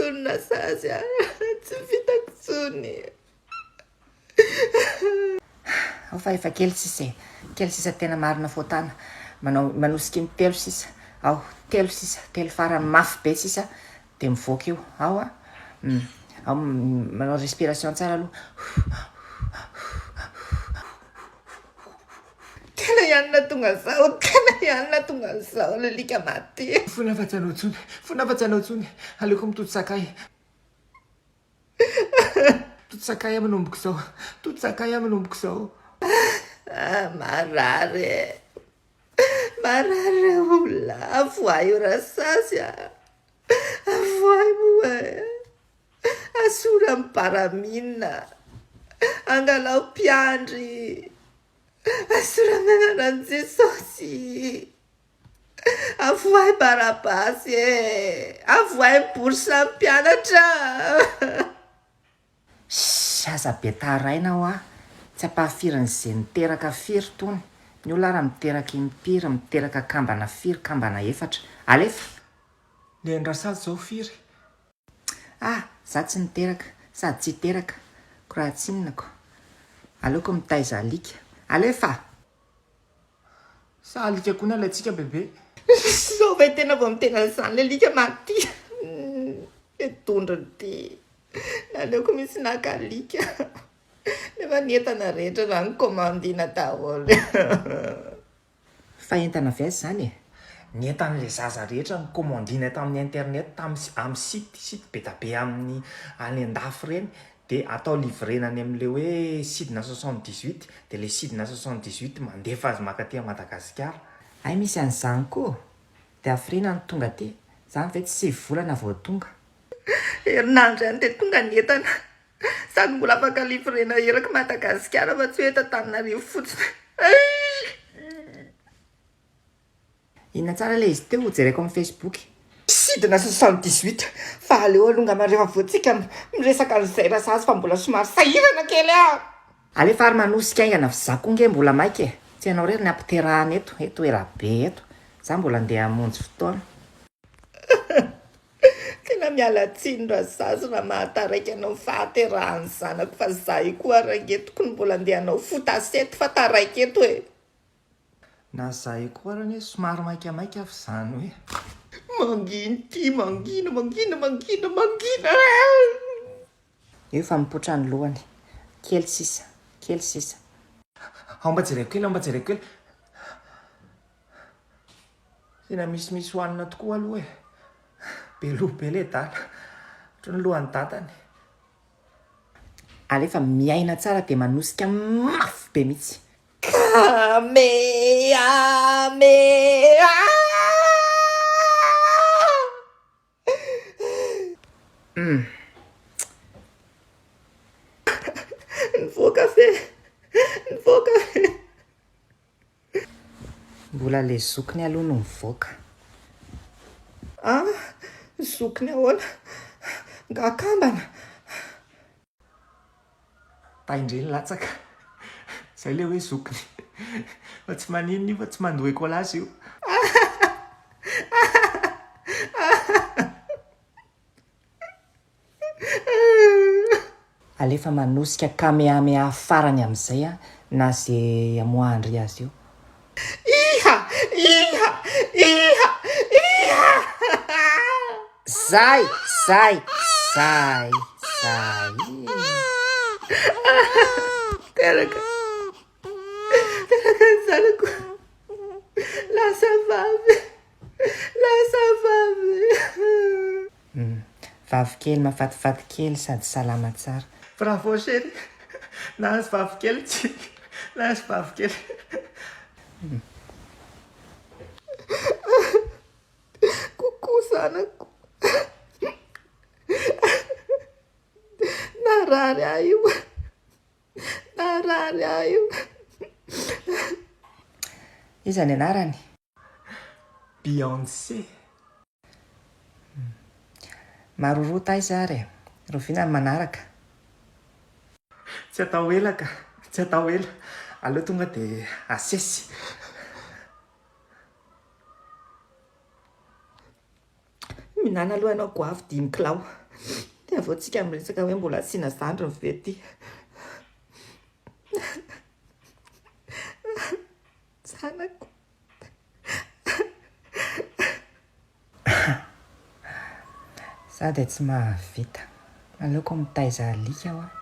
tsonina sazy tsy vitako tsony ao fa efa kely sisa tena marina fotana manosika ny telo sisa ao telo sisa telo farany mafy be sisa de mivoaka io ao ao manao respiration tsara aloha tena ianona tonga zao le lika maty fonafatsanao tsony aleoko mitoto sakay toto sakay a manomboko zao marary olona avoay io rasasy avoay moa asora miparamina angalao mpiandry asora menanany jesosy avoay barabasy avoay miborisa mpianatra aza be taraina ao tsy ampahafirany zay miteraka firy tony ny olona raha miteraka impira miteraka kambana firy kambana efatra alefa ny andrasady zao firy za tsy niteraka sady tsy teraka ko raha tsinonako aleoko mitaiza alika alefa sa alika koa na latsika bebe zao va tena vao mitena zany le lika maty tondrony ty naleoko misy nakalika nefa nientana rehetra raha ny commandina daholo fa entana avy azy zany ny entan'le zaza rehetra ny commandina tamin'ny internet amin'ny site be da be amin'ny any andafy reny de atao livrenany am'le hoe sidina 78 de le sidina 78 mandefa azy makaty Madagasikara ay misy an'izany koa de afrina ny tonga ty zany ve tsy 6 volana vao tonga herinandro ihany de tonga ny entana sady mbola afaka livrena eraka Madagasikara fa tsy hoe Antananarivo fotsiny inona tsara le izy teo jereko amin'ny Facebook sidina 78 fa aleo alonga marehefa voatsika miresaka an'izay rasazy fa mbola somary sahirana kely alefa ary manosika aingana fizakonge mbola maika tsy hanao rery ny ampiterahana eto erabe eto za mbola andeha hamonjy fotoana tena miala tsiny rasazy raha mahataraiky anao fahaterahany zanako fa zay koa rangetoko ny mbola andeha anao fotasety fa taraiky eto na zay koa raha ny somary maikamaika avy zany hoe mangina io fa mipotra ny lohany kely sisa ao mba jereko kely tena misy hoanina tokoa aloha be le dala ohatry ny lohany datany alefa miaina tsara de manosika mafy be mihitsy nivoaka fe mbola le zokiny aloha no mivoaka zokiny ahoana ngakambana taindreny latsaka zay le hoe zokiny fa tsy maninona io fa tsy mandoheko alazy io alefa manosika kamehamea farany amin'izay na zay amoandry azy io zay teraka zanako lasa vavy vavy kely mafatifaty kely sady salama tsara bravo chéri na azy vavy kely tsy na azy vavy kely kokoa zanako narary ahy io izany anarany Beyoncé marorota izy ary rovina ny manaraka tsy atao ela aleo tonga de asesy minana aloha ianao goavy 5 kilao dia avaontsika miresaka hoe mbola asiana zandry ny vety zanako za dia tsy mahavita aleoko mitaiza alika aho a